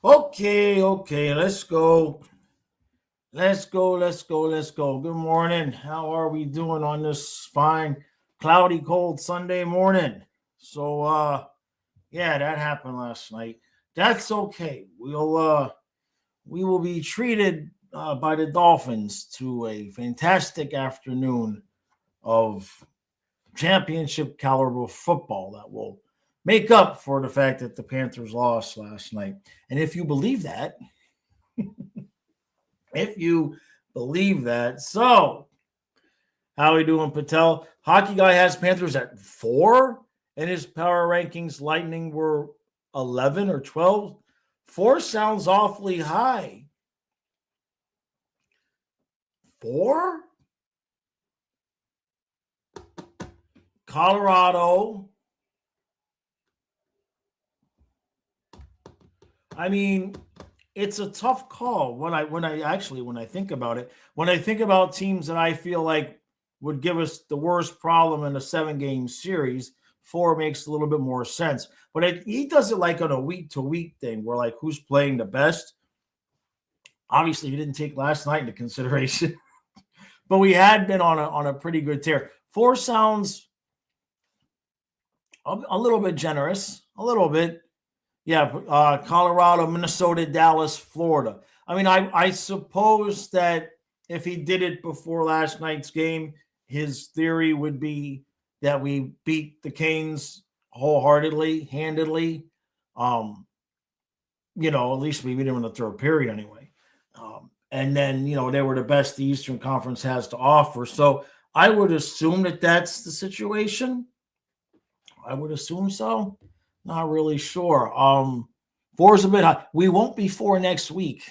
Okay, let's go. Let's go. Good morning. How are we doing on this fine, cloudy, cold Sunday morning? So that happened last night. That's okay. We will be treated by the Dolphins to a fantastic afternoon of championship caliber football that will make up for the fact that the Panthers lost last night. And if you believe that, if you believe that. So, how are we doing, Patel? Hockey Guy has Panthers at 4 in his power rankings. Lightning were 11 or 12. 4 sounds awfully high. 4? Colorado. I mean, it's a tough call when I think about it. When I think about teams that I feel like would give us the worst problem in a 7-game series, 4 makes a little bit more sense. But he does it like on a week to week thing, where like who's playing the best. Obviously, he didn't take last night into consideration, but we had been on a pretty good tear. 4 sounds a little bit generous, a little bit. Yeah, Colorado, Minnesota, Dallas, Florida. I mean, I suppose that if he did it before last night's game, his theory would be that we beat the Canes wholeheartedly, handedly. Um, at least we beat them in the third period anyway. And then, they were the best the Eastern Conference has to offer. So I would assume that that's the situation. I would assume so. Not really sure. 4 is a bit high. We won't be 4 next week.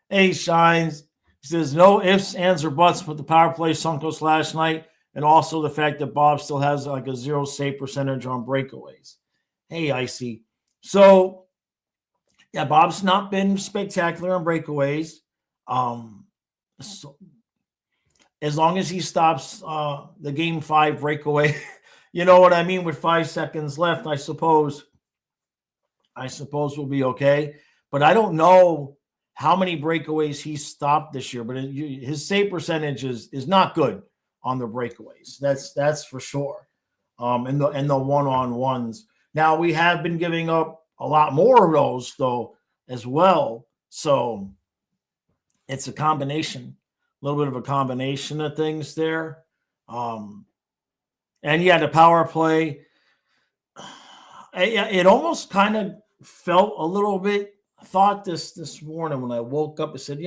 Hey, Shines. He says, no ifs, ands, or buts, but the power play sunk us last night. And also the fact that Bob still has like a 0 save percentage on breakaways. Hey, Icy. So, yeah, Bob's not been spectacular on breakaways. So as long as he stops the game 5 breakaway, you know what I mean, with 5 seconds left, I suppose we'll be okay. But I don't know how many breakaways he stopped this year, but his save percentage is not good on the breakaways. That's for sure. And the one-on-ones. Now we have been giving up a lot more of those though as well. So it's a combination, a little bit of a combination of things there. And yeah, the power play. It almost kind of felt a little bit. I thought this morning when I woke up, I said,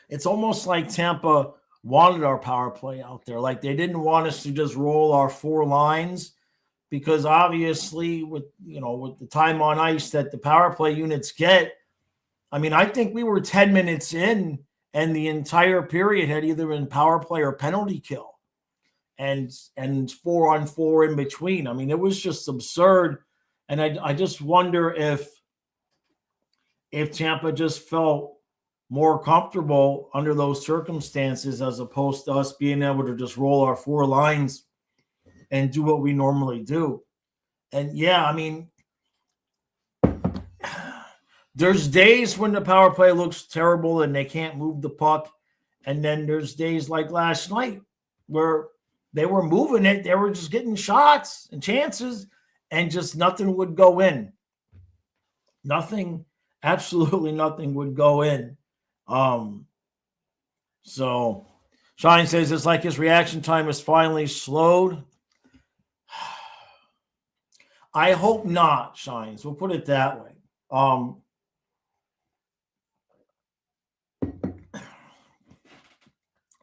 it's almost like Tampa wanted our power play out there. Like they didn't want us to just roll our 4 lines because obviously with the time on ice that the power play units get, I mean, I think we were 10 minutes in and the entire period had either been power play or penalty kill. And 4-on-4 in between. I mean, it was just absurd. And I just wonder if Tampa just felt more comfortable under those circumstances as opposed to us being able to just roll our 4 lines and do what we normally do. And yeah, I mean, there's days when the power play looks terrible and they can't move the puck. And then there's days like last night where they were moving it. They were just getting shots and chances and just nothing would go in. Nothing, absolutely nothing would go in. So Shine says it's like his reaction time is finally slowed. I hope not, Shines. We'll put it that way.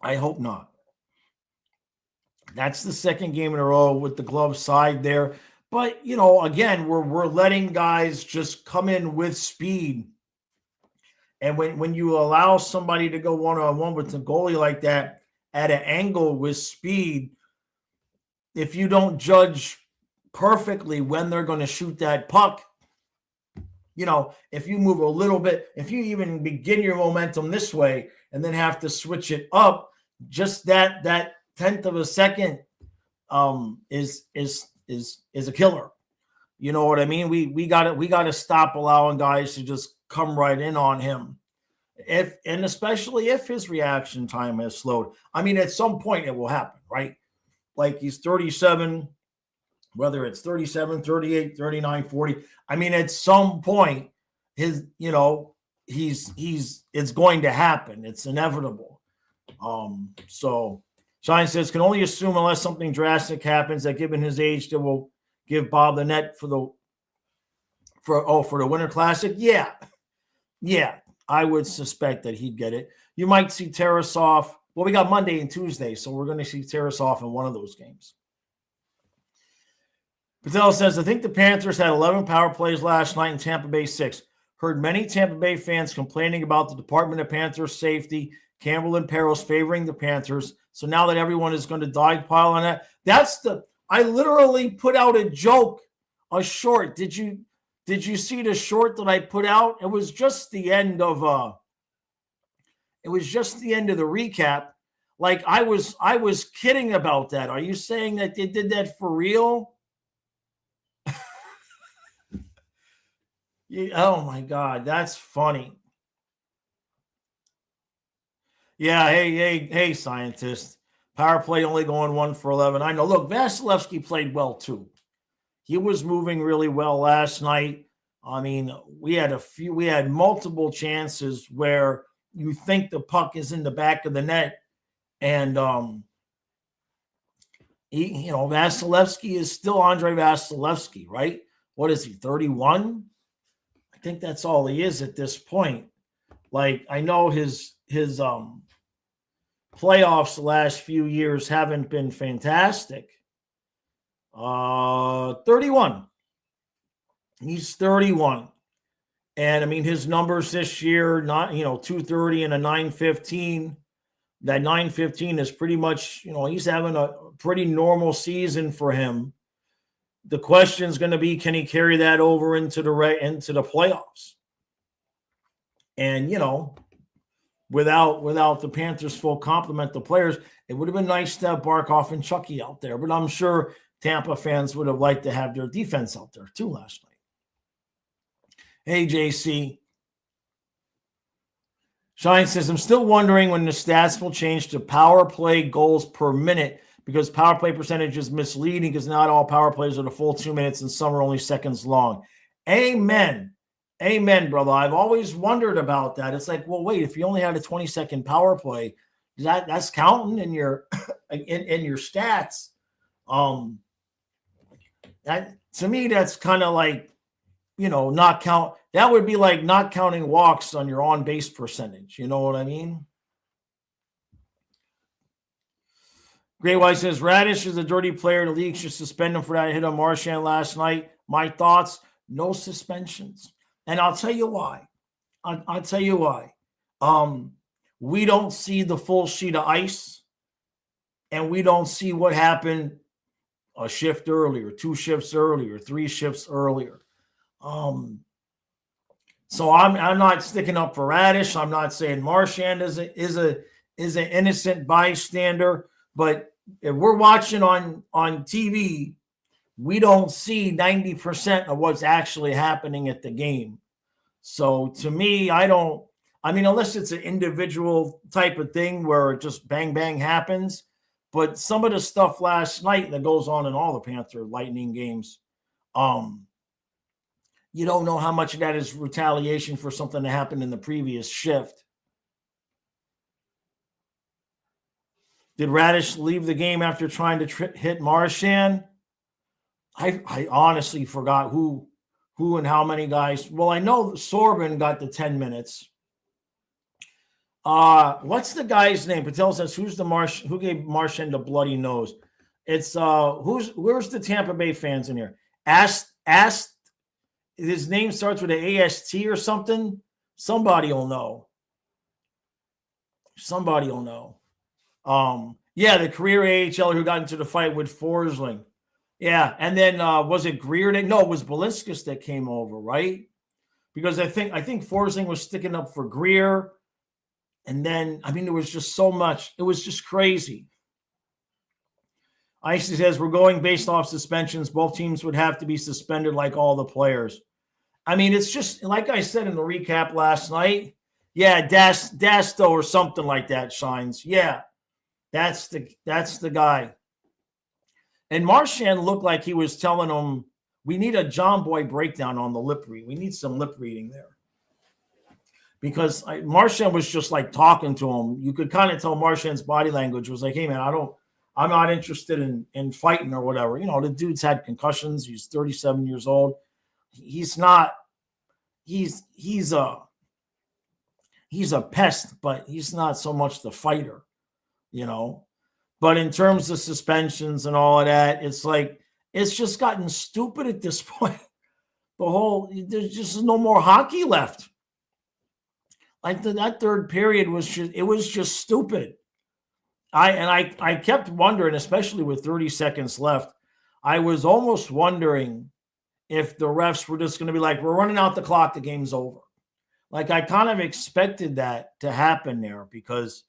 I hope not. That's the second game in a row with the glove side there. But, again, we're letting guys just come in with speed. And when you allow somebody to go one-on-one with the goalie like that at an angle with speed, if you don't judge perfectly when they're going to shoot that puck, if you move a little bit, if you even begin your momentum this way and then have to switch it up, just that tenth of a second is a killer. You know what I mean? We got to stop allowing guys to just come right in on him. Especially if his reaction time has slowed. I mean, at some point it will happen, right? Like he's 37, whether it's 37, 38, 39, 40. I mean, at some point, it's going to happen. It's inevitable. So Shine says, can only assume unless something drastic happens that given his age, that will give Bob the net for the Winter Classic. Yeah. I would suspect that he'd get it. You might see Tarasov. Well, we got Monday and Tuesday, so we're going to see Tarasov in one of those games. Patel says, I think the Panthers had 11 power plays last night in Tampa Bay 6. Heard many Tampa Bay fans complaining about the Department of Panthers safety, Campbell and Peros favoring the Panthers. So now that everyone is going to dogpile on that, I literally put out a joke, a short. Did you see the short that I put out? It was just the end of the recap. Like I was kidding about that. Are you saying that they did that for real? Oh my God, that's funny. Yeah, hey, scientist. Power play only going 1 for 11. I know. Look, Vasilevsky played well too. He was moving really well last night. I mean, we had multiple chances where you think the puck is in the back of the net, and Vasilevsky is still Andre Vasilevsky, right? What is he, 31? I think that's all he is at this point. Like, I know his playoffs the last few years haven't been fantastic. 31. He's 31. And I mean, his numbers this year, 230 and a 915. That 915 is pretty much, he's having a pretty normal season for him. The question is going to be, can he carry that over into the playoffs? And, without the Panthers' full complement of players, it would have been nice to have Barkov and Chucky out there. But I'm sure Tampa fans would have liked to have their defense out there too last night. Hey, JC. Shine says, I'm still wondering when the stats will change to power play goals per minute, because power play percentage is misleading because not all power plays are the full 2 minutes and some are only seconds long. Amen. Amen, brother. I've always wondered about that. It's like, well, wait, if you only had a 20-second power play, that's counting in your in your stats. That to me, that's kind of like, not count. That would be like not counting walks on your on-base percentage. You know what I mean? Great White says, Radish is a dirty player. The league should suspend him for that hit on Marchand last night. My thoughts, no suspensions. And I'll tell you why. I'll tell you why. We don't see the full sheet of ice, and we don't see what happened a shift earlier, 2 shifts earlier, 3 shifts earlier. So I'm not sticking up for Radish. I'm not saying Marchand is an innocent bystander, but if we're watching on TV, we don't see 90% of what's actually happening at the game. So to me, unless it's an individual type of thing where it just bang, bang happens, but some of the stuff last night that goes on in all the Panther Lightning games, you don't know how much of that is retaliation for something that happened in the previous shift. Did Radish leave the game after trying to hit Marchand? I honestly forgot who and how many guys. Well, I know Sorbin got the 10 minutes. What's the guy's name? Patel says, who gave Marchand the bloody nose? It's where's the Tampa Bay fans in here? His name starts with an AST or something. Somebody will know. Yeah, the career AHL who got into the fight with Forsling. Yeah, and then was it Greer? No, it was Balinskis that came over, right? Because I think Forsling was sticking up for Greer, and then there was just so much. It was just crazy. Icy says, we're going based off suspensions. Both teams would have to be suspended like all the players. I mean, it's just like I said in the recap last night. Yeah, Dasto or something like that shines. Yeah, that's the guy. And Marchand looked like he was telling him, we need a John Boy breakdown on the lip read. We need some lip reading there. Because Marchand was just like talking to him. You could kind of tell Marchand's body language was like, hey, man, I'm not interested in fighting or whatever. You know, the dude's had concussions. He's 37 years old. He's not, he's a pest, but he's not so much the fighter, you know. But in terms of suspensions and all of that, it's like, it's just gotten stupid at this point. There's just no more hockey left. Like that third period was just stupid. I kept wondering, especially with 30 seconds left, I was almost wondering if the refs were just going to be like, we're running out the clock, the game's over. Like I kind of expected that to happen there because,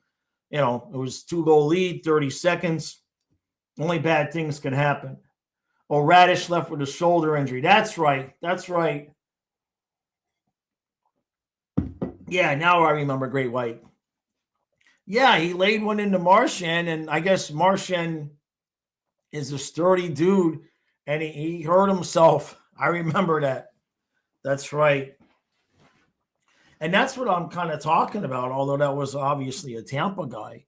you know, it was 2-goal lead, 30 seconds. Only bad things can happen. Oh, Radish left with a shoulder injury. That's right. Yeah, now I remember Great White. Yeah, he laid one into Marchand, and I guess Marchand is a sturdy dude, and he hurt himself. I remember that. That's right. And that's what I'm kind of talking about, although that was obviously a Tampa guy.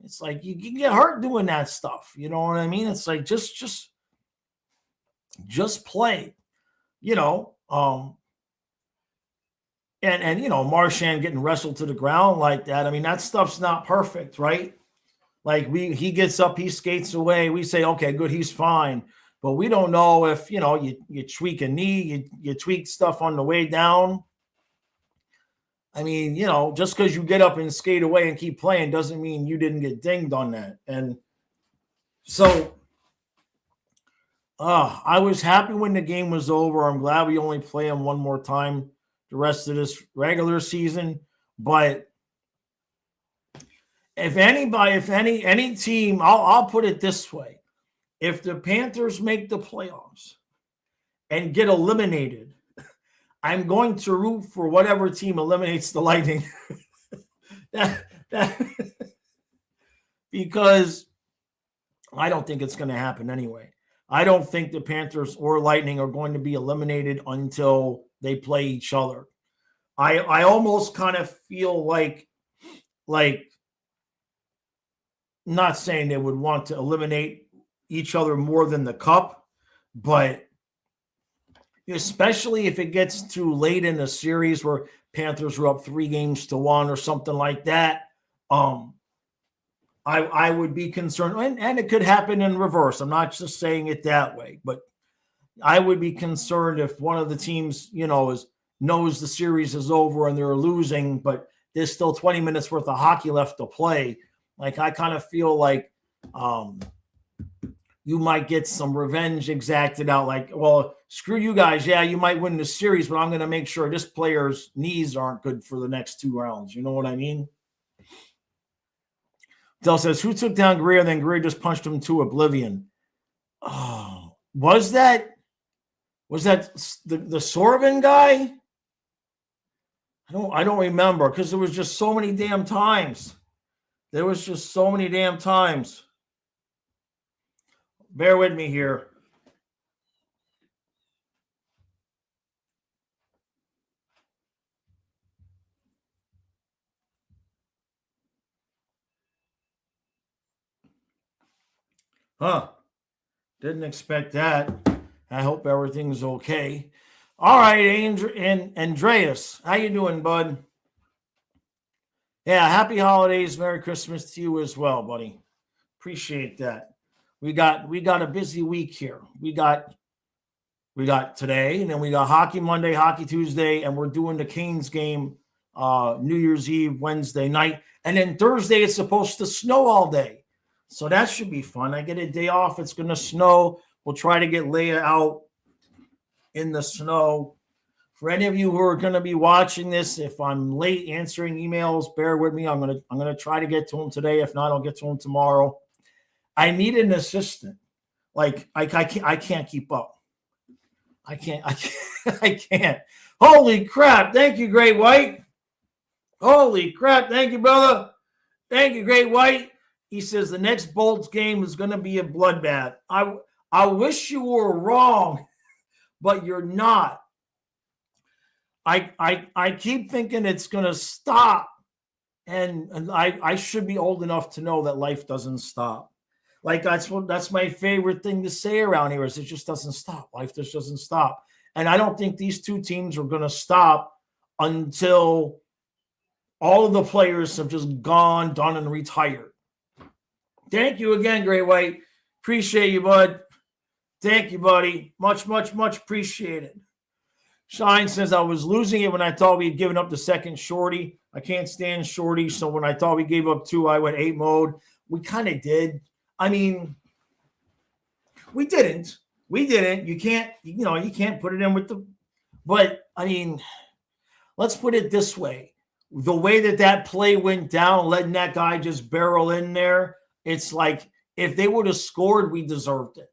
It's like you can get hurt doing that stuff. You know what I mean? It's like just play, you know. And you know, Marchand getting wrestled to the ground like that. I mean, that stuff's not perfect, right? Like he gets up, he skates away. We say, okay, good, he's fine. But we don't know if, you know, you tweak a knee, you tweak stuff on the way down. I mean, you know, just because you get up and skate away and keep playing doesn't mean you didn't get dinged on that. And so I was happy when the game was over. I'm glad we only play him one more time the rest of this regular season. But if any team, I'll put it this way. If the Panthers make the playoffs and get eliminated, I'm going to root for whatever team eliminates the Lightning. Because I don't think it's going to happen anyway. I don't think the Panthers or Lightning are going to be eliminated until they play each other. I almost kind of feel like not saying they would want to eliminate each other more than the cup, but especially if it gets too late in the series where Panthers are up 3-1 or something like that, I would be concerned, and it could happen in reverse. I'm not just saying it that way, but I would be concerned if one of the teams, you know, knows the series is over and they're losing, but there's still 20 minutes worth of hockey left to play. Like, I kind of feel like you might get some revenge exacted out. Like, well, screw you guys. Yeah, you might win the series, but I'm going to make sure this player's knees aren't good for the next 2 rounds. You know what I mean? Del says, who took down Greer? Then Greer just punched him to oblivion. Oh, was that the Sorvin guy? I don't remember because there was just so many damn times. Bear with me here. Didn't expect that. I hope everything's okay. All right, Andreas, how you doing, bud? Yeah, happy holidays, Merry Christmas to you as well, buddy. Appreciate that. We got a busy week here. We got today, and then we got Hockey Monday, Hockey Tuesday, and we're doing the Canes game New Year's Eve, Wednesday night. And then Thursday, it's supposed to snow all day. So that should be fun. I get a day off. It's going to snow. We'll try to get Leia out in the snow. For any of you who are going to be watching this, if I'm late answering emails, bear with me. I'm going to try to get to them today. If not, I'll get to them tomorrow. I need an assistant. Like I can't keep up. I can't. I can't. Holy crap! Thank you, Great White. Holy crap! Thank you, brother. Thank you, Great White. He says the next Bolts game is going to be a bloodbath. I wish you were wrong, but you're not. I keep thinking it's going to stop, and I should be old enough to know that life doesn't stop. Like that's my favorite thing to say around here is it just doesn't stop. Life just doesn't stop. And I don't think these two teams are going to stop until all of the players have just gone, done, and retired. Thank you again, Great White. Appreciate you, bud. Thank you, buddy. Much, much, much appreciated. Shine says, I was losing it when I thought we had given up the second shorty. I can't stand shorty, so when I thought we gave up 2, I went 8 mode. We kind of did. I mean, we didn't. We didn't. You can't put it in with the – but, I mean, let's put it this way. The way that play went down, letting that guy just barrel in there, it's like if they would have scored, we deserved it.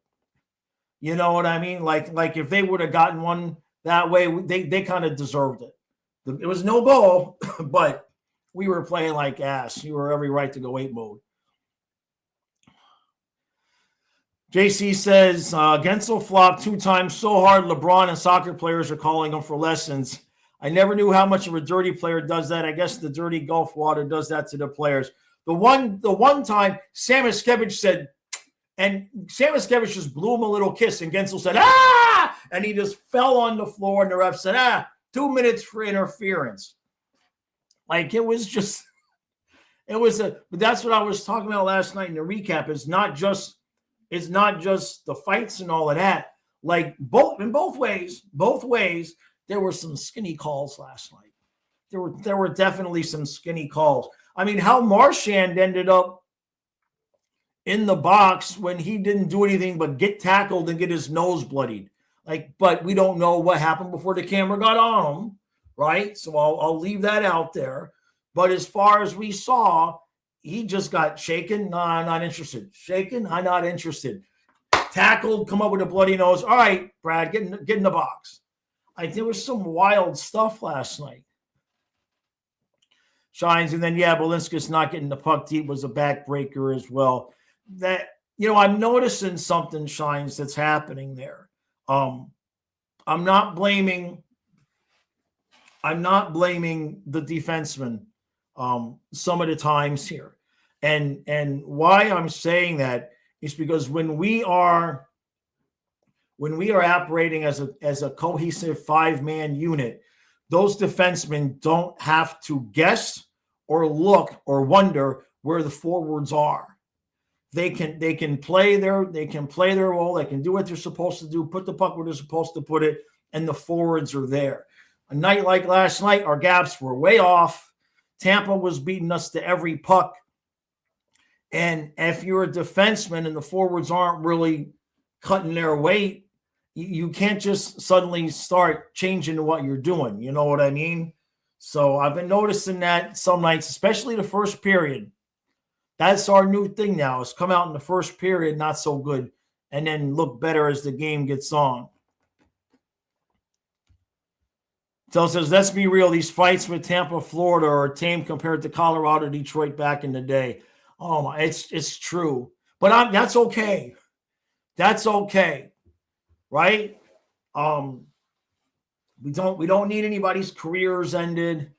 You know what I mean? Like if they would have gotten one that way, they kind of deserved it. It was no goal, but we were playing like ass. You were every right to go 8 mode. JC says, Gensel flopped 2 times so hard LeBron and soccer players are calling him for lessons. I never knew how much of a dirty player does that. I guess the dirty Gulf water does that to the players. The one time Sam Iskevich said, and Sam Iskevich just blew him a little kiss, and Gensel said, ah! And he just fell on the floor, and the ref said, 2 minutes for interference. Like, it was but that's what I was talking about last night in the recap. It's not just the fights and all of that. Like, in both ways, there were some skinny calls last night. There were definitely some skinny calls. I mean, how Marchand ended up in the box when he didn't do anything but get tackled and get his nose bloodied. Like, but we don't know what happened before the camera got on him, right? So I'll leave that out there. But as far as we saw, he just got shaken. No, I'm not interested. Shaken, I'm not interested. Tackled, come up with a bloody nose. All right, Brad, get in the box. There was some wild stuff last night. Shines, and then, Belinskas not getting the puck deep was a backbreaker as well. That, I'm noticing something, Shines, that's happening there. I'm not blaming the defenseman some of the times here. And why I'm saying that is because when we are operating as a cohesive 5-man unit, those defensemen don't have to guess or look or wonder where the forwards are. They can play their role. They can do what they're supposed to do, put the puck where they're supposed to put it, and the forwards are there. A night like last night, our gaps were way off. Tampa was beating us to every puck. And if you're a defenseman and the forwards aren't really cutting their weight, you can't just suddenly start changing what you're doing. You know what I mean? So I've been noticing that some nights, especially the first period. That's our new thing now, is come out in the first period, not so good, and then look better as the game gets on. Tell says, let's be real. These fights with Tampa, Florida are tame compared to Colorado, Detroit back in the day. Oh my, it's true. But that's okay. That's okay. Right? We don't need anybody's careers ended.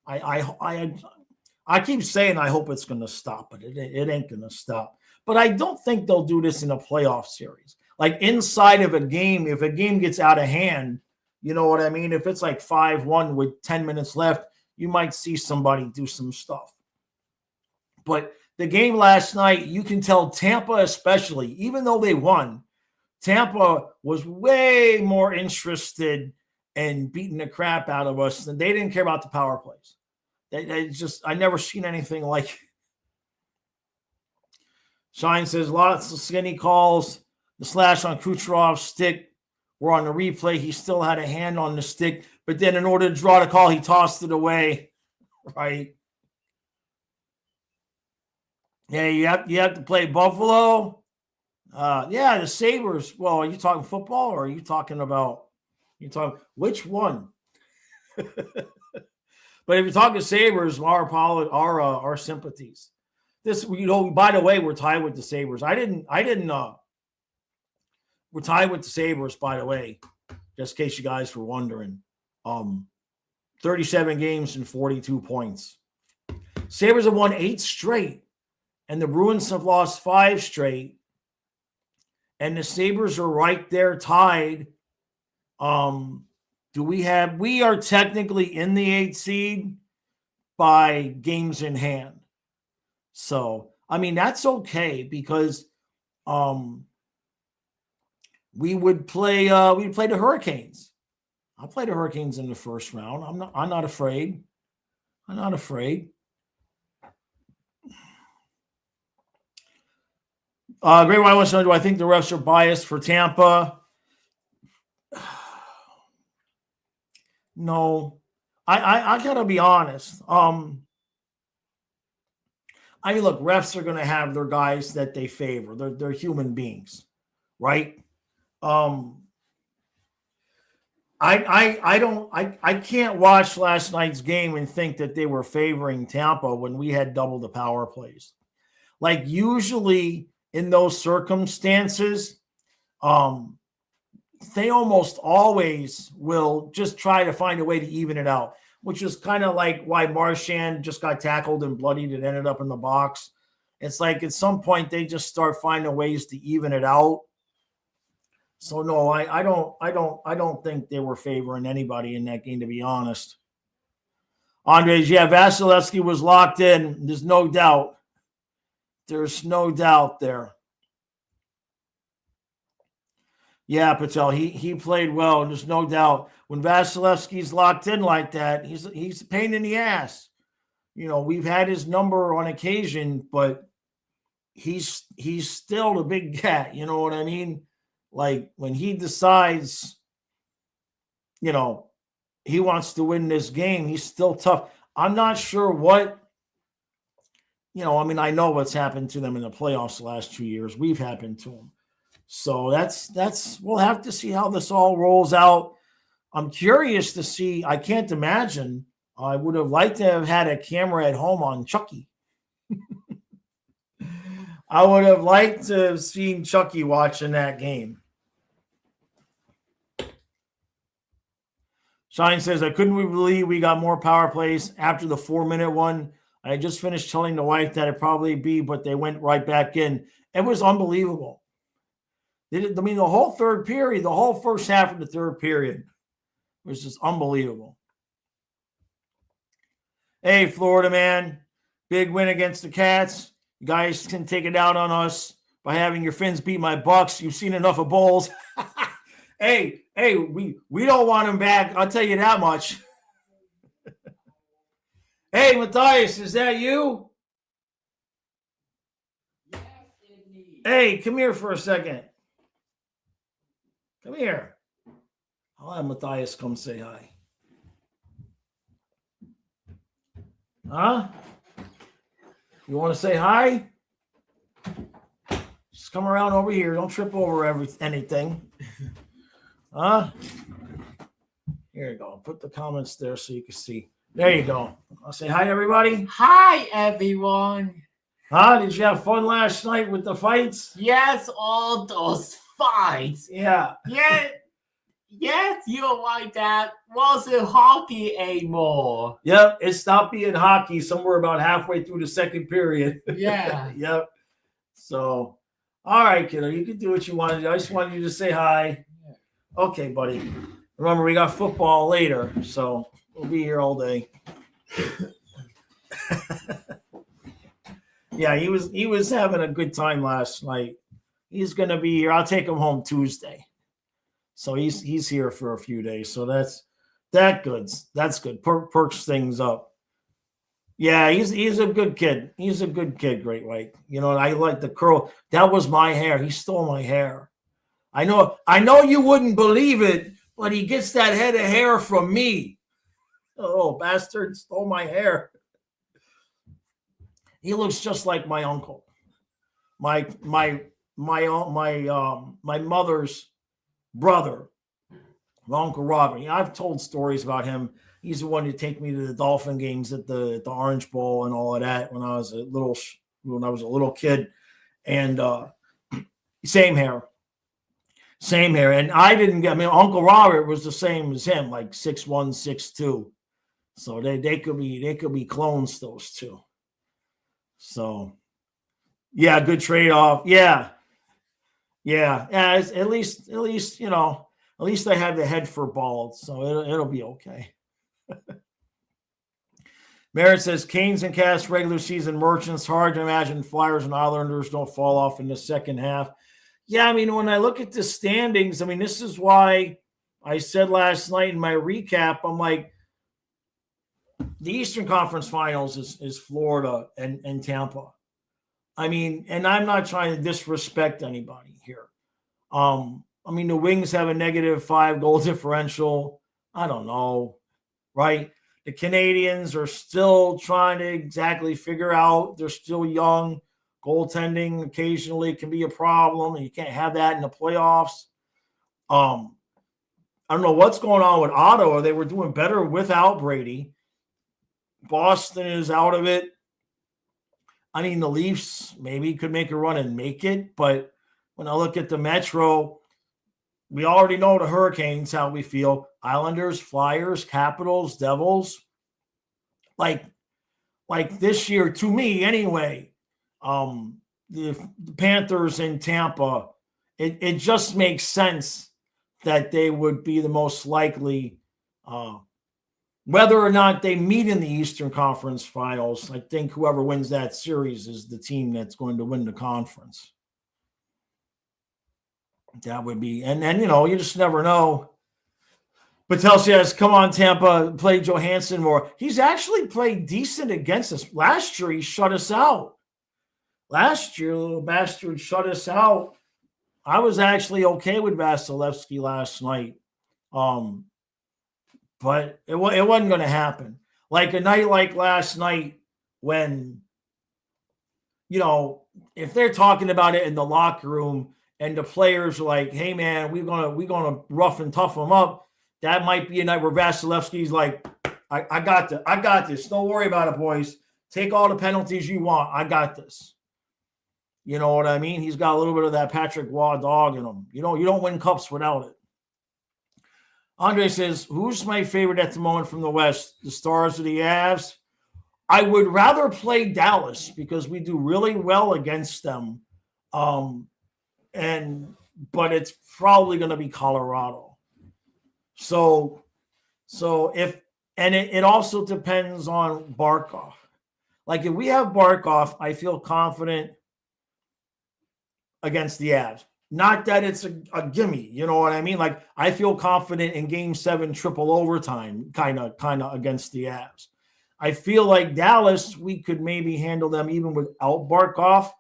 I keep saying I hope it's going to stop, but it ain't going to stop. But I don't think they'll do this in a playoff series. Like inside of a game, if a game gets out of hand, you know what I mean? If it's like 5-1 with 10 minutes left, you might see somebody do some stuff. But the game last night, you can tell Tampa especially, even though they won, Tampa was way more interested in beating the crap out of us than they didn't care about the power plays. I never seen anything like it. Shine says lots of skinny calls. The slash on Kucherov's stick were on the replay. He still had a hand on the stick, but then in order to draw the call, he tossed it away. Right? Yeah, you have to play Buffalo. Yeah, the Sabres. Well, are you talking football or are you talking about which one? But if you're talking Sabres, our sympathies. This, by the way, we're tied with the Sabres. We're tied with the Sabres, by the way, just in case you guys were wondering. 37 games and 42 points. Sabres have won 8 straight, and the Bruins have lost 5 straight. And the Sabres are right there tied. We are technically in the 8th seed by games in hand. So, I mean, that's okay because we would play the Hurricanes. I'll play the Hurricanes in the first round. I'm not afraid. I'm not afraid. Great White wants to know, do I think the refs are biased for Tampa? No. I gotta be honest. I mean, look, refs are gonna have their guys that they favor. They're human beings, right? I can't watch last night's game and think that they were favoring Tampa when we had double the power plays. Like usually in those circumstances, they almost always will just try to find a way to even it out, which is kind of like why Marchand just got tackled and bloodied and ended up in the box. It's like at some point they just start finding ways to even it out. So no, I don't think they were favoring anybody in that game, to be honest. Andres, yeah, Vasilevsky was locked in. There's no doubt. There's no doubt there. Yeah, Patel, he played well. There's no doubt. When Vasilevsky's locked in like that, he's a pain in the ass. We've had his number on occasion, but he's still the big cat. You know what I mean? Like when he decides, he wants to win this game, he's still tough. I'm not sure what, I know what's happened to them in the playoffs the last 2 years. We've happened to them. So we'll have to see how this all rolls out. I'm curious to see. I can't imagine. I would have liked to have had a camera at home on Chucky. I would have liked to have seen Chucky watching that game. Shine says, I couldn't believe we got more power plays after the 4-minute one. I just finished telling the wife that it'd probably be, but they went right back in. It was unbelievable. The whole third period, the whole first half of the third period was just unbelievable. Hey, Florida man, big win against the Cats. You guys can take it out on us by having your Finns beat my Bucks. You've seen enough of Bulls. Hey, we don't want him back. I'll tell you that much. Hey, Matthias, is that you? Yes, indeed. Hey, come here for a second. Come here. I'll have Matthias come say hi. Huh? You want to say hi? Just come around over here. Don't trip over anything. Huh? Here you go. Put the comments there so you can see. There you go. I'll say hi, everybody. Hi, everyone. Huh? Did you have fun last night with the fights? Yes, all those fights. Yeah. Yes, you're right. That wasn't hockey anymore. Yep. It stopped being hockey somewhere about halfway through the second period. Yeah. Yep. So, all right, kiddo. You can do what you want to do. I just wanted you to say hi. Okay, buddy. Remember, we got football later, so we'll be here all day. Yeah, he was having a good time last night. He's gonna be here. I'll take him home Tuesday. So he's here for a few days. So that's good. That's good. Perks things up. Yeah, he's a good kid. He's a good kid, Great White. I like the curl. That was my hair. He stole my hair. I know you wouldn't believe it, but he gets that head of hair from me. Oh, bastard stole my hair. He looks just like my uncle. My mother's brother, Uncle Robert. I've told stories about him. He's the one to take me to the Dolphin games at the Orange Bowl and all of that when I was a little kid. And same hair. And I didn't get. I mean, Uncle Robert was the same as him, like 6'1", 6'2". So they could be clones, those two. So yeah, good trade off. Yeah. At least I have the head for bald, so it'll be okay. Merritt says Canes and Cats regular season merchants. Hard to imagine Flyers and Islanders don't fall off in the second half. Yeah, I mean, when I look at the standings, I mean, this is why I said last night in my recap, I'm like, the Eastern Conference Finals is Florida and Tampa. I mean, and I'm not trying to disrespect anybody here. I mean, the Wings have a -5 goal differential. I don't know, right? The Canadians are still trying to exactly figure out. They're still young. Goaltending occasionally can be a problem, and you can't have that in the playoffs. I don't know what's going on with Ottawa. They were doing better without Brady. Boston is out of it. I mean, the Leafs maybe could make a run and make it, but when I look at the Metro, we already know the Hurricanes, how we feel. Islanders, Flyers, Capitals, Devils. Like this year, to me anyway, the Panthers in Tampa, it just makes sense that they would be the most likely, whether or not they meet in the Eastern Conference Finals. I think whoever wins that series is the team that's going to win the conference. That would be, and you just never know. Patel says, come on, Tampa, play Johansson more. He's actually played decent against us. Last year, he shut us out. Last year, little bastard shut us out. I was actually okay with Vasilevsky last night. But it wasn't going to happen. Like a night like last night when, if they're talking about it in the locker room and the players are like, hey, man, we're gonna rough and tough them up, that might be a night where Vasilevsky's like, I got this. Don't worry about it, boys. Take all the penalties you want. I got this. You know what I mean? He's got a little bit of that Patrick Waugh dog in him. You don't win cups without it. Andre says, who's my favorite at the moment from the West? The Stars or the Avs? I would rather play Dallas because we do really well against them. But it's probably going to be Colorado. So it also depends on Barkov. Like if we have Barkov, I feel confident against the Avs. Not that it's a gimme, you know what I mean? Like I feel confident in Game 7 triple overtime, kind of against the Avs. I feel like Dallas, we could maybe handle them even without Barkov,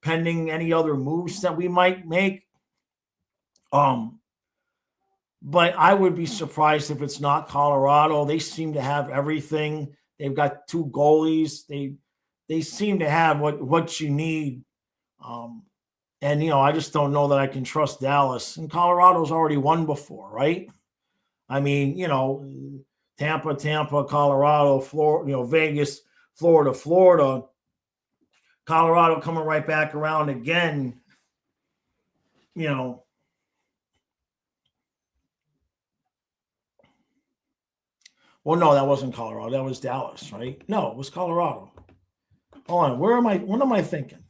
pending any other moves that we might make. But I would be surprised if it's not Colorado. They seem to have everything. They've got 2 goalies. They seem to have what you need. And, I just don't know that I can trust Dallas. And Colorado's already won before, right? I mean, Tampa, Colorado, Florida, Vegas, Florida. Colorado coming right back around again, Well, no, that wasn't Colorado. That was Dallas, right? No, it was Colorado. Hold on. What am I thinking?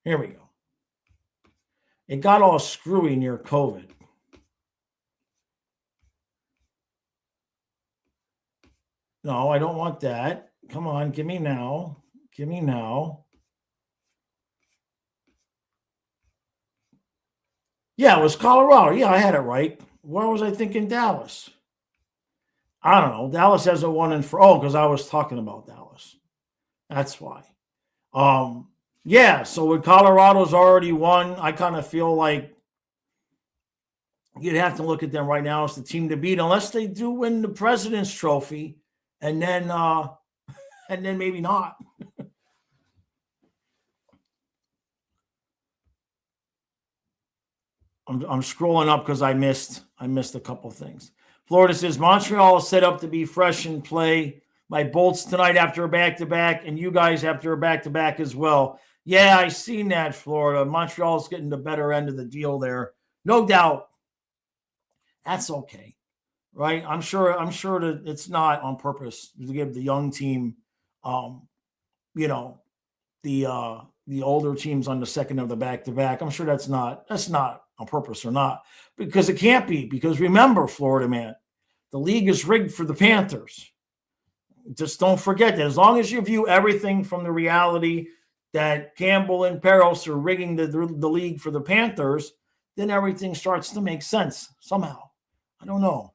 Here we go. It got all screwy near COVID. No, I don't want that. Come on, give me now. Yeah, it was Colorado. Yeah, I had it right. Why was I thinking Dallas? I don't know. Dallas has a 1 and 4. Oh, because I was talking about Dallas. That's why. Yeah, so with Colorado's already won, I kind of feel like you'd have to look at them right now as the team to beat, unless they do win the President's Trophy, and then maybe not. I'm scrolling up because I missed a couple things. Florida says Montreal is set up to be fresh and play. My Bolts tonight after a back-to-back, and you guys after a back-to-back as well. Yeah, I seen that, Florida. Montreal's getting the better end of the deal there. No doubt. That's okay, right? I'm sure that it's not on purpose to give the young team, the older teams on the second of the back-to-back. I'm sure that's not on purpose or not, because it can't be. Because remember, Florida man, the league is rigged for the Panthers. Just don't forget that. As long as you view everything from the reality that Campbell and Peros are rigging the league for the Panthers, then everything starts to make sense somehow. I don't know.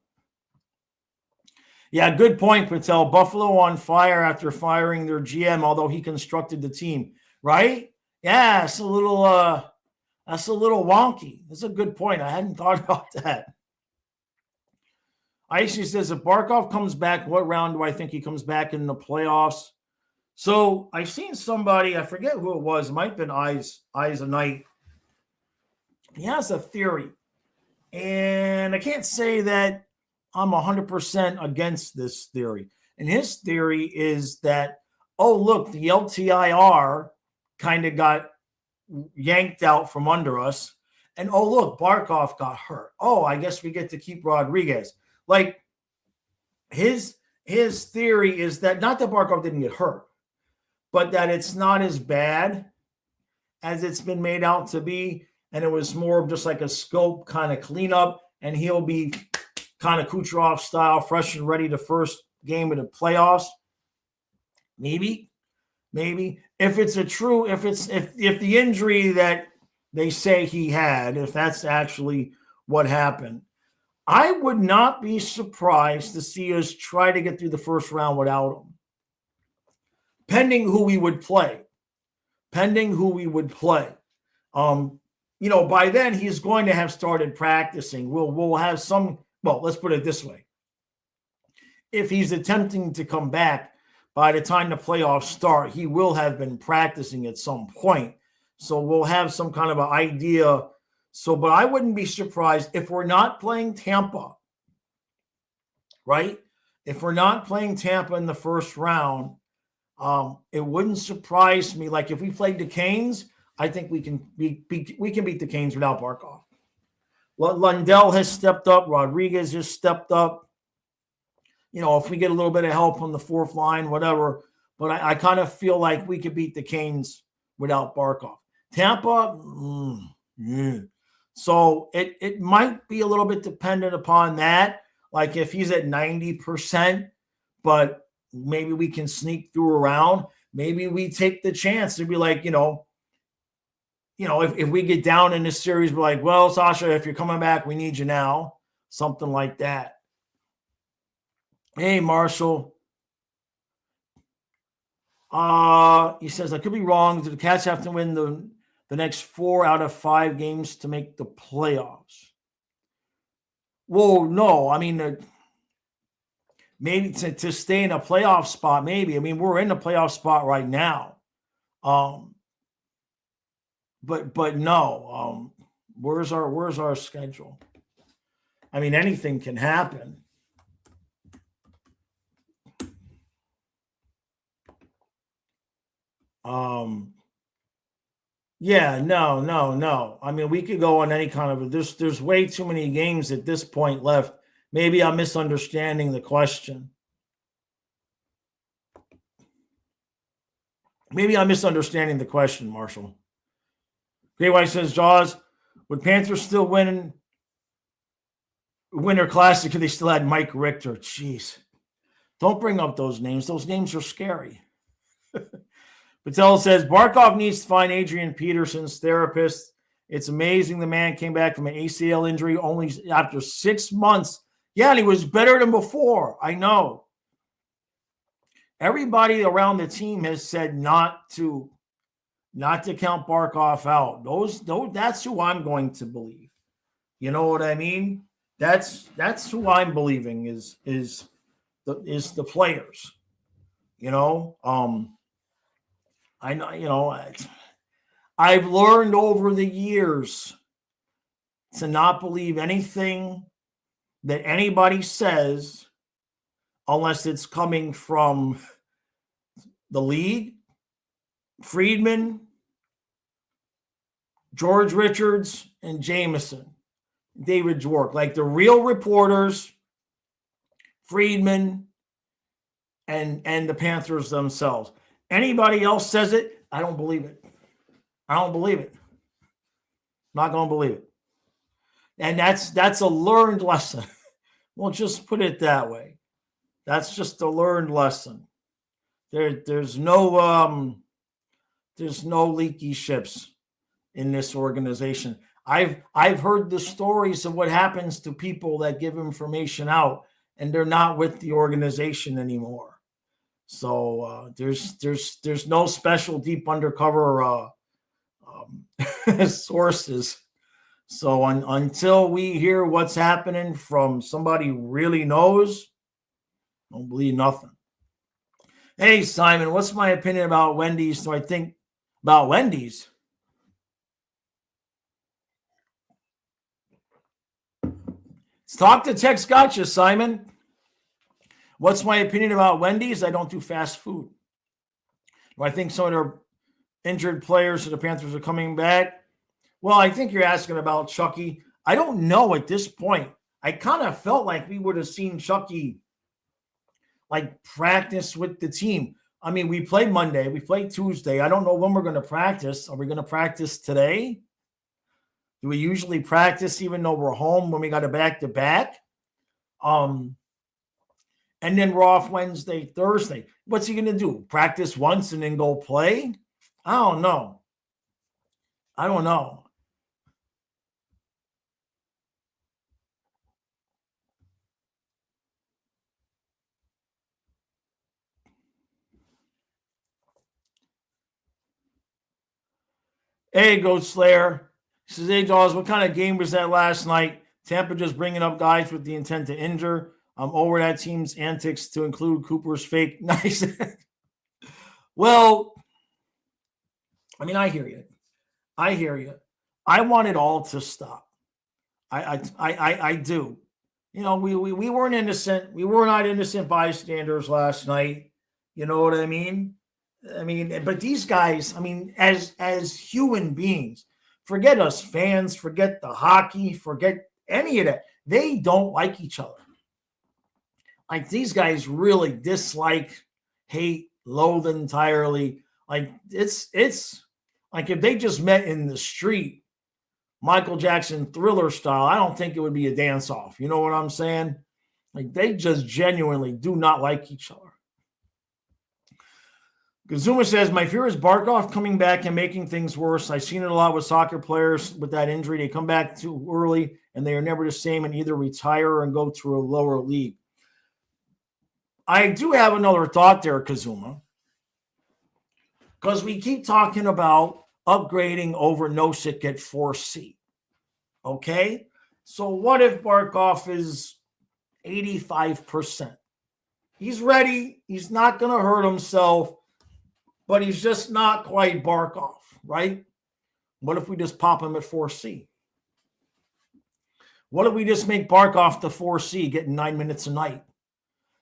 Yeah, good point, Patel. Buffalo on fire after firing their GM, although he constructed the team, right? Yeah, it's a little wonky. That's a good point. I hadn't thought about that. Icy says, if Barkov comes back, what round do I think he comes back in the playoffs? So I've seen somebody, I forget who it was, it might have been Eyes a Night. He has a theory. And I can't say that I'm 100% against this theory. And his theory is that, oh, look, the LTIR kind of got yanked out from under us. And, oh, look, Barkov got hurt. Oh, I guess we get to keep Rodriguez. Like, his theory is that, not that Barkov didn't get hurt, but that it's not as bad as it's been made out to be. And it was more of just like a scope kind of cleanup. And he'll be kind of Kucherov style, fresh and ready the first game of the playoffs. Maybe. If it's if the injury that they say he had, if that's actually what happened, I would not be surprised to see us try to get through the first round without him, pending who we would play. By then he's going to have started practicing. We'll have some. Well, let's put it this way: if he's attempting to come back by the time the playoffs start, he will have been practicing at some point. So we'll have some kind of an idea. So, but I wouldn't be surprised if we're not playing Tampa, right? If we're not playing Tampa in the first round, it wouldn't surprise me. Like if we played the Canes, I think we can beat the Canes without Barkov. Lundell has stepped up. Rodriguez has stepped up. If we get a little bit of help from the fourth line, whatever. But I kind of feel like we could beat the Canes without Barkov. Tampa, yeah. So it might be a little bit dependent upon that. Like if he's at 90%, but maybe we can sneak through around. Maybe we take the chance to be like, if we get down in this series, we're like, well, Sasha, if you're coming back, we need you now. Something like that. Hey, Marshall. He says, I could be wrong. Do the Cats have to win the next 4 out of 5 games to make the playoffs? Well, no. I mean, maybe to stay in a playoff spot, maybe. I mean, we're in the playoff spot right now. But no. Where's our schedule? I mean, anything can happen. Yeah, no. I mean, we could go on any kind of there's way too many games at this point left. Maybe I'm misunderstanding the question. Marshall. Great White says, Jaws, would Panthers still win Winter Classic if they still had Mike Richter? Jeez. Don't bring up those names. Those names are scary. Patel says, Barkov needs to find Adrian Peterson's therapist. It's amazing the man came back from an ACL injury only after 6 months. Yeah, and he was better than before. I know. Everybody around the team has said not to count Barkov out. That's who I'm going to believe. You know what I mean? That's who I'm believing is the players. You know, I know. You know, I've learned over the years to not believe anything that anybody says unless it's coming from the league, Friedman, George Richards, and Jameson, David Dwork, like the real reporters, Friedman, and the Panthers themselves. Anybody else says it, I don't believe it. I don't believe it. Not going to believe it. And that's a learned lesson. We'll just put it that way. That's just a learned lesson. There's no leaky ships in this organization. I've heard the stories of what happens to people that give information out and they're not with the organization anymore. So there's no special deep undercover sources. So until we hear what's happening from somebody who really knows, don't believe nothing. Hey, Simon, what's my opinion about Wendy's? So I think about Wendy's. Let's talk to Tex Gotcha, Simon. What's my opinion about Wendy's? I don't do fast food. Do I think some of their injured players of the Panthers are coming back? Well, I think you're asking about Chucky. I don't know at this point. I kind of felt like we would have seen Chucky like practice with the team. I mean, we played Monday, we played Tuesday. I don't know when we're going to practice. Are we going to practice today? Do we usually practice even though we're home when we got a back-to-back? And then we're off Wednesday, Thursday. What's he going to do? Practice once and then go play? I don't know. Hey, Goat Slayer. He says, hey, Jaws, what kind of game was that last night? Tampa just bringing up guys with the intent to injure. I'm over that team's antics to include Cooper's fake. Nice. Well, I mean, I hear you. I want it all to stop. I do. You know, we weren't innocent. We were not innocent bystanders last night. You know what I mean? But these guys, as human beings, forget us fans, forget the hockey, forget any of that. They don't like each other. Like these guys really dislike, hate, loathe entirely. Like it's like if they just met in the street, Michael Jackson Thriller style, I don't think it would be a dance off. You know what I'm saying? Like they just genuinely do not like each other. Kazuma says, my fear is Barkov coming back and making things worse. I've seen it a lot with soccer players with that injury. They come back too early and they are never the same and either retire and go to a lower league. I do have another thought there, Kazuma, because we keep talking about upgrading over Nosek at 4C. Okay? So what if Barkov is 85%? He's ready. He's not going to hurt himself, but he's just not quite Barkov, right? What if we just pop him at 4C? What if we just make Barkov the 4C, getting 9 minutes a night?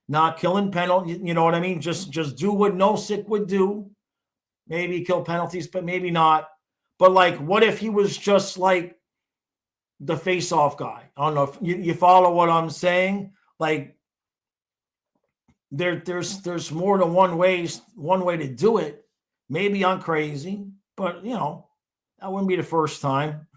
Not killing penalties, you know what I mean? Just do what Nosek would do. Maybe kill penalties, but maybe not. But like, what if he was just like the face-off guy? I don't know if you follow what I'm saying. Like, there's more than one way to do it. Maybe I'm crazy, but you know, that wouldn't be the first time.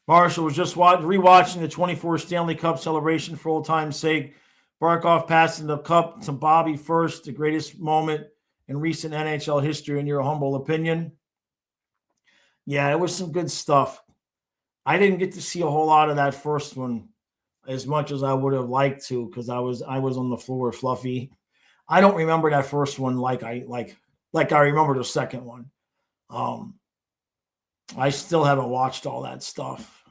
Marshall was just rewatching the 24 Stanley Cup celebration for old time's sake. Barkov passing the cup to Bobby first, the greatest moment in recent NHL history, in your humble opinion. Yeah, it was some good stuff. I didn't get to see a whole lot of that first one as much as I would have liked to because I was on the floor with Fluffy. I don't remember that first one like I remember the second one. I still haven't watched all that stuff.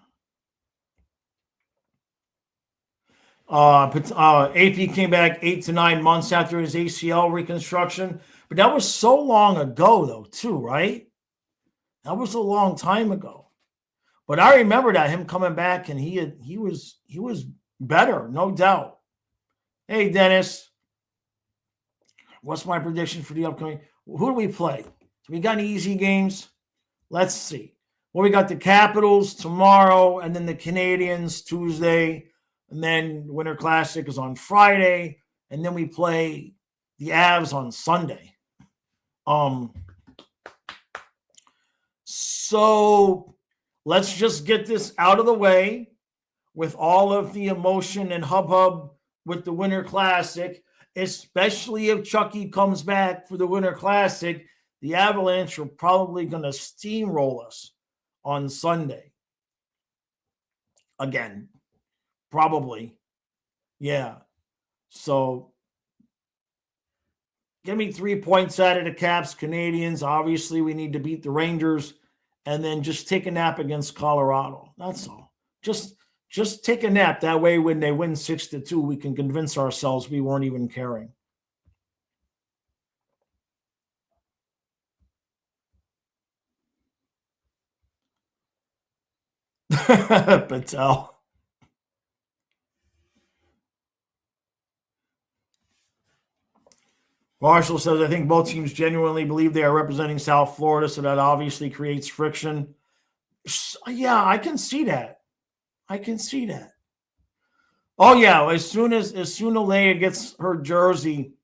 AP came back 8 to 9 months after his ACL reconstruction, but that was so long ago, though, too, right? That was a long time ago. But I remember that him coming back, and he was better, no doubt. Hey, Dennis, what's my prediction for the upcoming? Who do we play? Do we got any easy games? Let's see. Well, we got the Capitals tomorrow, and then the Canadians Tuesday, and then Winter Classic is on Friday, and then we play the Avs on Sunday. So let's just get this out of the way with all of the emotion and hubbub with the Winter Classic, especially if Chucky comes back for the Winter Classic. The Avalanche are probably going to steamroll us on Sunday. Again, probably. Yeah. So give me 3 points out of the Caps, Canadians. Obviously, we need to beat the Rangers, and then just take a nap against Colorado. That's all. Just take a nap. That way, when they win 6-2, we can convince ourselves we weren't even caring. Patel. Marshall says, I think both teams genuinely believe they are representing South Florida, so that obviously creates friction. Yeah, I can see that. Oh yeah, as soon as Alea gets her jersey,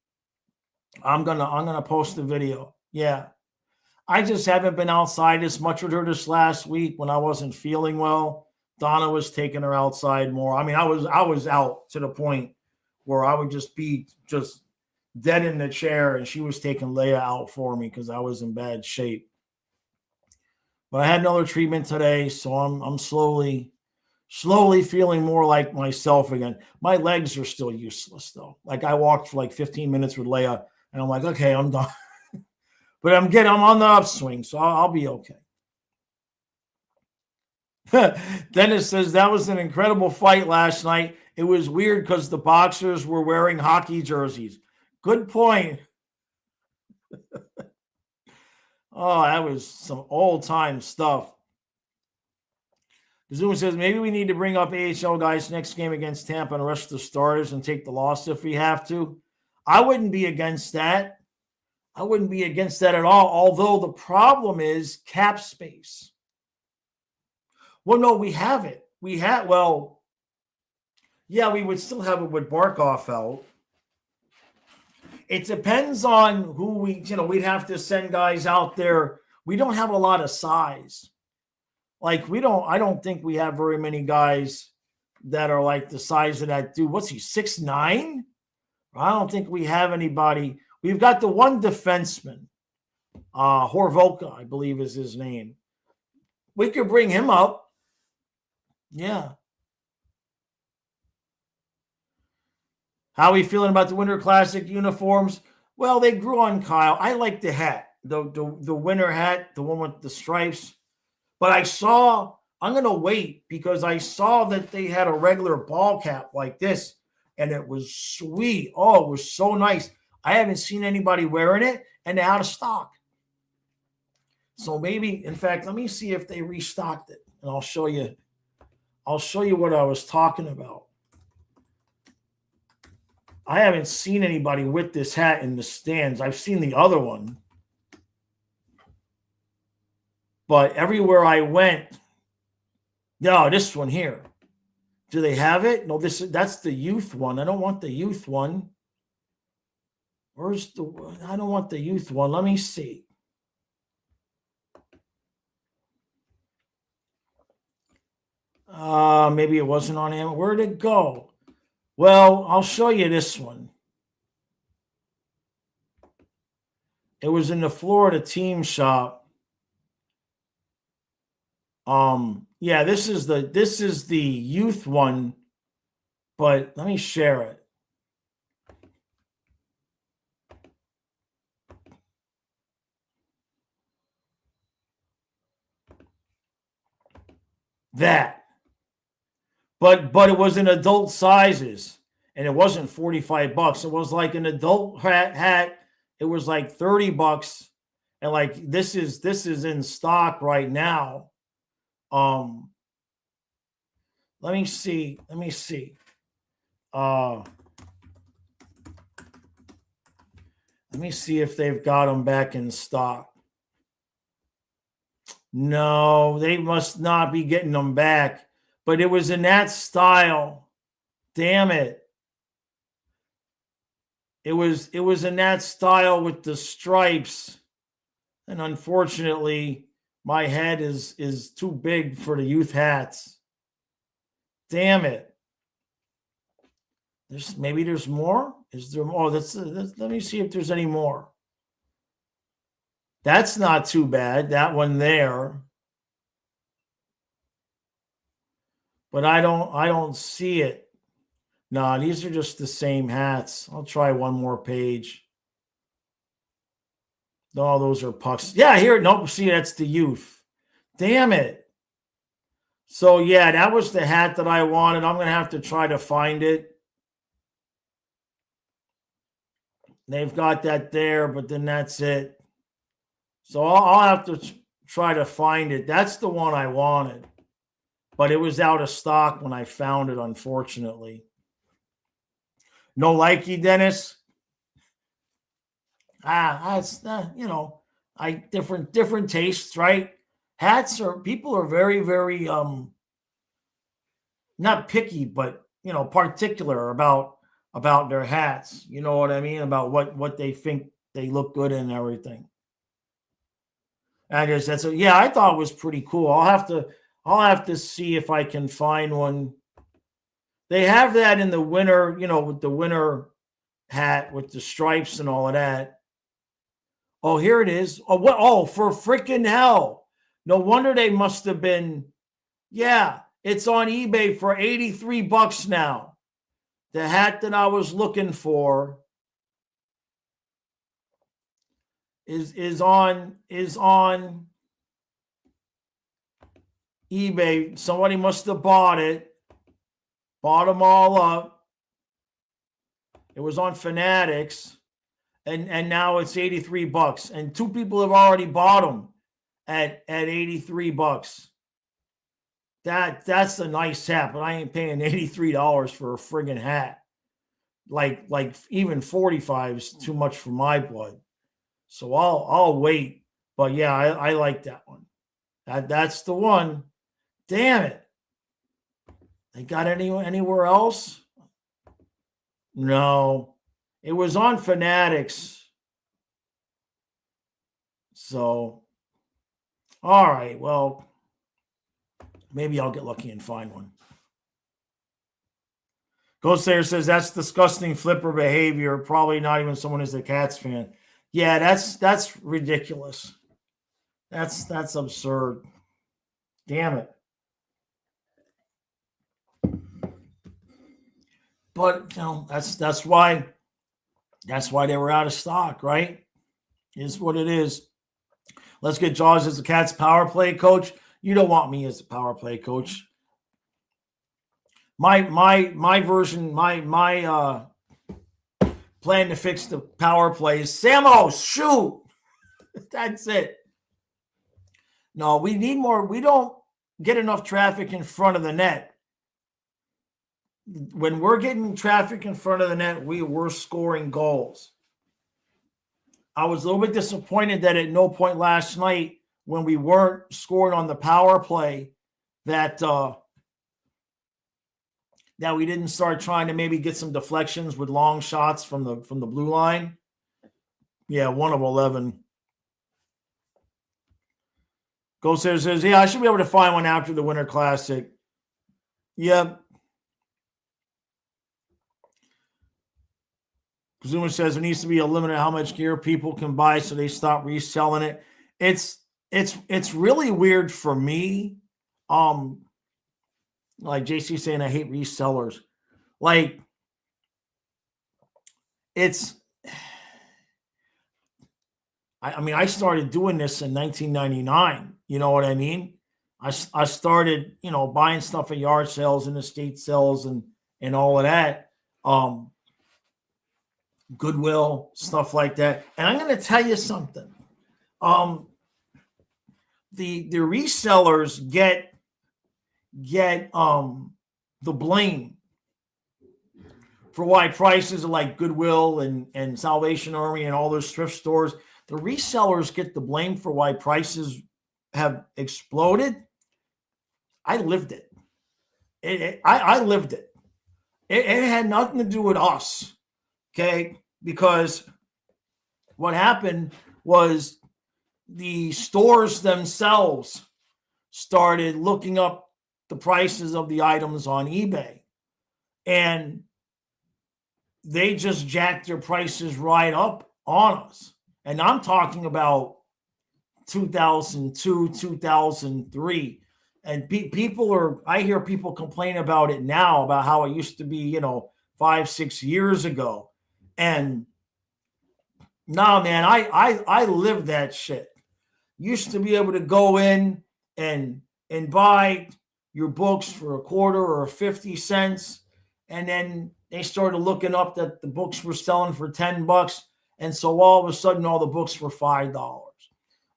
I'm gonna post the video. Yeah. I just haven't been outside as much with her this last week when I wasn't feeling well. Donna was taking her outside more. I mean, I was out to the point where I would just be just dead in the chair, and she was taking Leia out for me because I was in bad shape. But I had another treatment today, so I'm slowly feeling more like myself again. My legs are still useless though. Like I walked for like 15 minutes with Leia, and I'm like, okay, I'm done. But I'm on the upswing, so I'll be okay. Dennis says that was an incredible fight last night. It was weird because the boxers were wearing hockey jerseys. Good point. Oh, that was some old-time stuff. Zoom says maybe we need to bring up AHL guys next game against Tampa and rest the starters and take the loss if we have to. I wouldn't be against that. I wouldn't be against that at all, although the problem is cap space. Well, no, we have it. We would still have it with Barkov out. It depends on who we'd have to send guys out there. We don't have a lot of size. Like I don't think we have very many guys that are like the size of that dude. What's he, 6'9"? I don't think we have anybody. We've got the one defenseman, Horvolka, I believe is his name. We could bring him up. Yeah. How are we feeling about the Winter Classic uniforms? Well, they grew on Kyle. I like the hat, the winter hat, the one with the stripes. But I'm going to wait because I saw that they had a regular ball cap like this, and it was sweet. Oh, it was so nice. I haven't seen anybody wearing it, and they're out of stock. So maybe, in fact, let me see if they restocked it, and I'll show you what I was talking about. I haven't seen anybody with this hat in the stands. I've seen the other one. But everywhere I went, no, this one here. Do they have it? No, that's the youth one. I don't want the youth one. I don't want the youth one. Let me see. Maybe it wasn't on Amazon. Where'd it go? Well, I'll show you this one. It was in the Florida team shop. Yeah, this is the youth one, but let me share it. that. But it was in adult sizes, and it wasn't $45. It was like an adult hat. It was like $30, and like this is in stock right now. Let me see. Let me see if they've got them back in stock. No, they must not be getting them back. But it was in that style. Damn it. It was in that style with the stripes. And unfortunately, my head is too big for the youth hats. Damn it. Maybe there's more? Is there more? Let me see if there's any more. That's not too bad, that one there. But I don't see it. No, these are just the same hats. I'll try one more page. No, those are pucks. Yeah, here. Nope. See, that's the youth. Damn it. So, yeah, that was the hat that I wanted. I'm going to have to try to find it. They've got that there, but then that's it. So I'll have to try to find it. That's the one I wanted. But it was out of stock when I found it, unfortunately. No likey, Dennis? That's different tastes, right? People are very, very not picky, but particular about their hats. You know what I mean? About what they think they look good in and everything. I thought it was pretty cool. I'll have to see if I can find one. They have that in the winter, with the winter hat with the stripes and all of that. Oh, here it is. Oh, what? Oh, for freaking hell. No wonder they must have been. Yeah, it's on eBay for $83 now. The hat that I was looking for is on eBay. Somebody must have bought them all up. It was on Fanatics, and now it's $83. And two people have already bought them at $83. That's a nice hat, but I ain't paying $83 for a friggin' hat. Like even 45 is too much for my blood. So I'll wait. But yeah, I like that one. That's the one. Damn it. They got anywhere else? No. It was on Fanatics. So, all right. Well, maybe I'll get lucky and find one. Ghost Slayer says that's disgusting flipper behavior. Probably not even someone who's a Cats fan. Yeah, that's ridiculous. That's absurd. Damn it. But that's why they were out of stock, right? Is what it is. Let's get Jaws as the Cats power play coach. You don't want me as a power play coach. My version, my plan to fix the power play is Samos, shoot. That's it. No, we need more. We don't get enough traffic in front of the net. When we're getting traffic in front of the net, we're scoring goals. I was a little bit disappointed that at no point last night when we weren't scoring on the power play that we didn't start trying to maybe get some deflections with long shots from the blue line. Yeah, 1 of 11. Ghost says, yeah, I should be able to find one after the Winter Classic. Yep. Kazuma says there needs to be a limit on how much gear people can buy so they stop reselling it. It's really weird for me. Like JC saying, I hate resellers. Like, I started doing this in 1999. You know what I mean? I started, buying stuff at yard sales and estate sales and all of that. Goodwill, stuff like that. And I'm going to tell you something. The resellers get the blame for why prices are like Goodwill and Salvation Army and all those thrift stores. The resellers get the blame for why prices have exploded. I lived it. I lived it. It had nothing to do with us, okay? Because what happened was the stores themselves started looking up the prices of the items on eBay, and they just jacked their prices right up on us. And I'm talking about 2002, 2003. And I hear people complain about it now, about how it used to be, 5-6 years ago. And no, man, I lived that shit. Used to be able to go in and buy your books for a quarter or 50 cents. And then they started looking up that the books were selling for $10. And so all of a sudden, all the books were $5.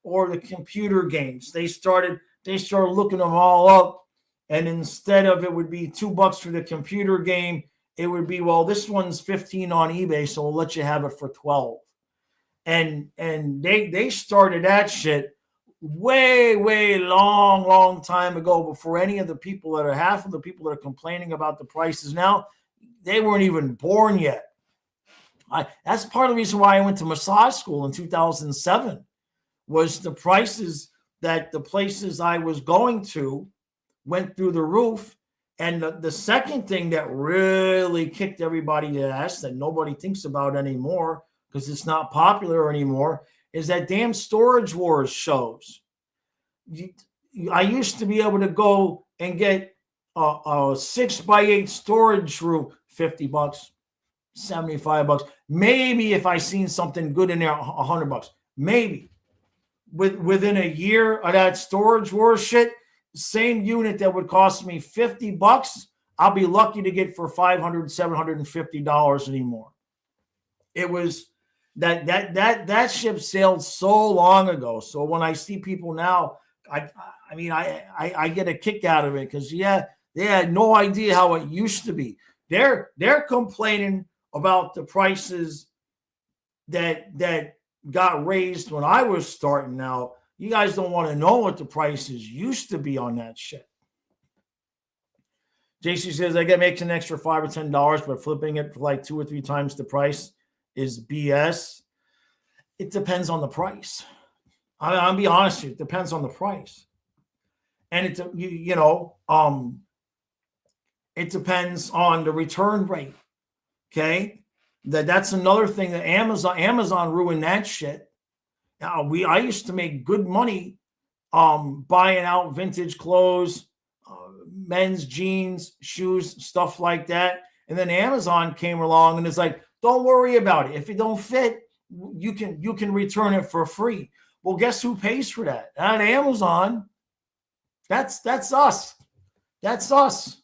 Or the computer games, they started looking them all up. And instead of it would be $2 for the computer game, it would be, well, this one's 15 on eBay, so we'll let you have it for 12. And they started that shit way long time ago, before any of the people that are half of the people that are complaining about the prices now, they weren't even born yet. That's part of the reason why I went to massage school in 2007, was the prices that the places I was going to went through the roof. And the second thing that really kicked everybody's ass, that nobody thinks about anymore because it's not popular anymore, is that damn Storage Wars shows. I used to be able to go and get a 6x8 storage room, $50, $75. Maybe if I seen something good in there, $100. Maybe. Within a year of that Storage Wars shit, same unit that would cost me $50, I'll be lucky to get for $500, $750 anymore. It was that ship sailed so long ago. So when I see people now, I get a kick out of it, because they had no idea how it used to be. They're complaining about the prices that got raised when I was starting out. You guys don't want to know what the prices used to be on that shit. JC says, I makes an extra $5 or $10, but flipping it for like 2 or 3 times the price is BS. It depends on the price. I'll be honest with you, it depends on the price. And it depends on the return rate. Okay? That's another thing that Amazon ruined that shit. Now, I used to make good money buying out vintage clothes, men's jeans, shoes, stuff like that. And then Amazon came along and it's like, don't worry about it. If it don't fit, you can return it for free. Well, guess who pays for that? Not Amazon. That's us. That's us.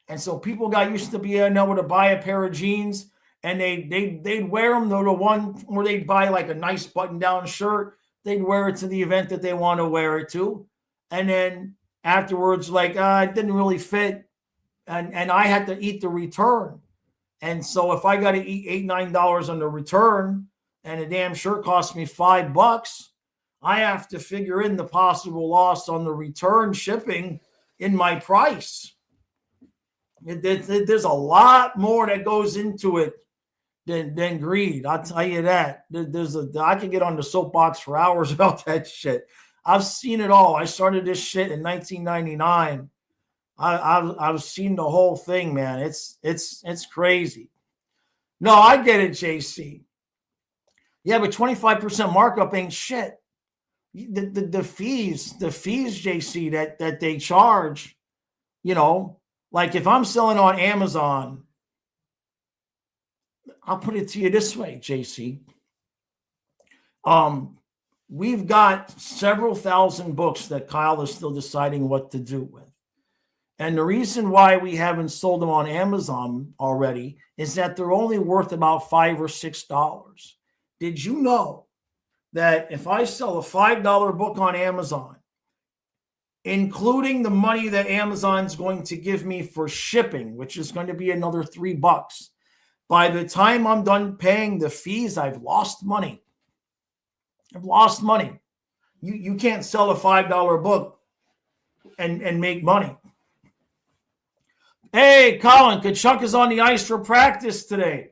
And so people got used to being able to buy a pair of jeans, and they'd wear them. The one where they'd buy like a nice button-down shirt, they'd wear it to the event that they want to wear it to. And then afterwards, like, it didn't really fit. And I had to eat the return. And so if I got to eat $8, $9 on the return, and a damn shirt cost me $5, I have to figure in the possible loss on the return shipping in my price. There's a lot more that goes into it than greed. I'll tell you that. I could get on the soapbox for hours about that shit. I've seen it all. I started this shit in 1999. I've seen the whole thing, man. It's crazy. No, I get it, JC. Yeah, but 25% markup ain't shit. The fees, JC, that they charge, like if I'm selling on Amazon, I'll put it to you this way, JC. we've got several thousand books that Kyle is still deciding what to do with. And the reason why we haven't sold them on Amazon already is that they're only worth about $5 or $6. Did you know that if I sell a $5 book on Amazon, including the money that Amazon's going to give me for shipping, which is going to be another $3, by the time I'm done paying the fees, I've lost money. I've lost money. You can't sell a $5 book and make money. Hey, Colin, Kachuk is on the ice for practice today.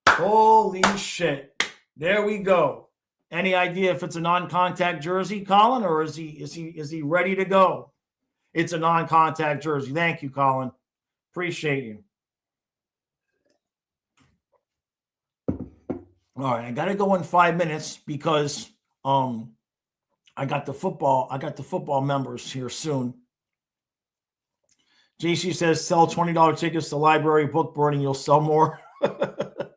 Holy shit. There we go. Any idea if it's a non-contact jersey, Colin, or is he ready to go? It's a non-contact jersey. Thank you, Colin. Appreciate you. All right, I got to go in 5 minutes because I got the football members here soon. JC says sell $20 tickets to library book burning, you'll sell more. I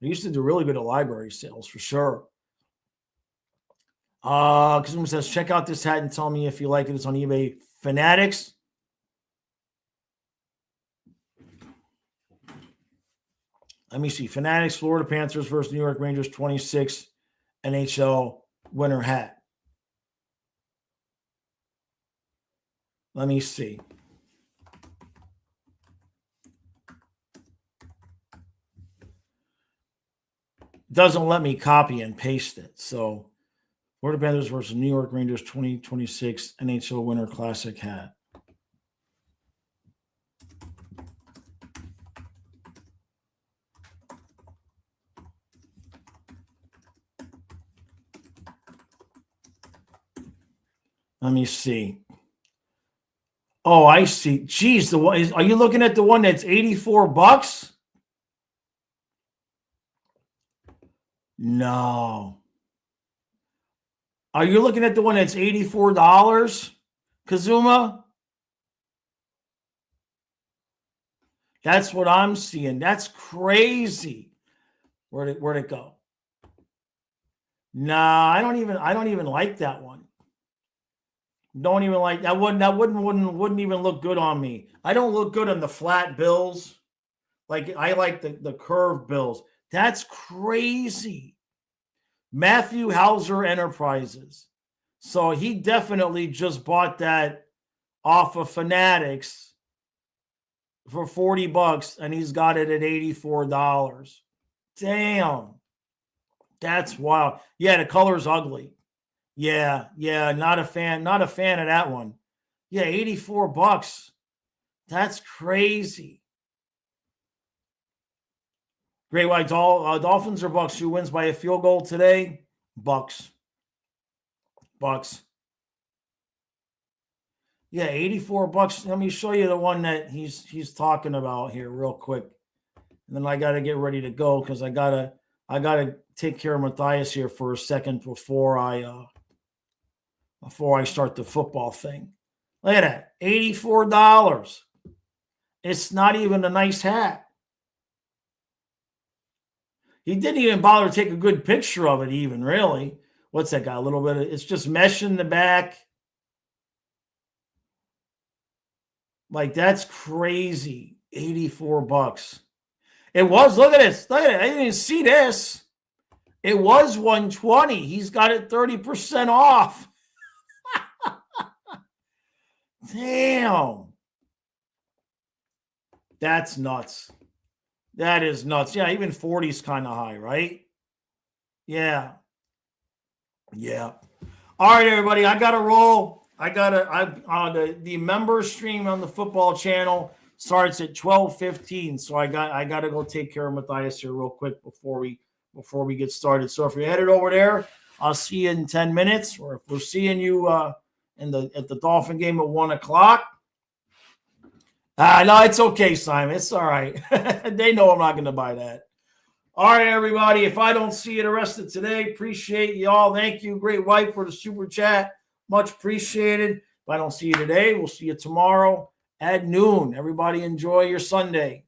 used to do really good at library sales for sure. Kazuma says check out this hat and tell me if you like it. It's on eBay. Fanatics. Let me see. Fanatics, Florida Panthers versus New York Rangers 26 NHL winner hat. Let me see. Doesn't let me copy and paste it. So Florida Panthers versus New York Rangers 2026 NHL winner classic hat. Let me see. Oh, I see. Geez, are you looking at the one that's $84? No. Are you looking at the one that's $84, Kazuma? That's what I'm seeing. That's crazy. Where'd it go? Nah, I don't even like that one. Don't even like that one. That wouldn't even look good on me. I don't look good on the flat bills. Like I like the curved bills. That's crazy. Matthew Hauser Enterprises. So he definitely just bought that off of Fanatics for $40 and he's got it at $84. Damn. That's wild. Yeah, the color's ugly. Yeah, not a fan of that one. Yeah, $84. That's crazy. Great White Dolphins or Bucks? Who wins by a field goal today? Bucks. Yeah, $84. Let me show you the one that he's talking about here real quick. And then I got to get ready to go because I gotta take care of Matthias here for a second before I start the football thing. Look at that, $84. It's not even a nice hat. He didn't even bother to take a good picture of it even, really. What's that got? A little bit of, it's just mesh in the back. Like, that's crazy. $84. It was, look at this. Look at it. I didn't even see this. It was $120. He's got it 30% off. Damn. That's nuts. That is nuts. Yeah, even 40 is kind of high, right? Yeah. All right, everybody. I got to roll. The member stream on the football channel starts at 12:15. So I got to go take care of Matthias here real quick before we get started. So if you're headed over there, I'll see you in 10 minutes. Or if we're seeing you at the Dolphin game at 1 o'clock. No, it's okay, Simon. It's all right. They know I'm not going to buy that. All right, everybody. If I don't see you the rest of today, appreciate you all. Thank you, Great White, for the super chat. Much appreciated. If I don't see you today, we'll see you tomorrow at noon. Everybody enjoy your Sunday.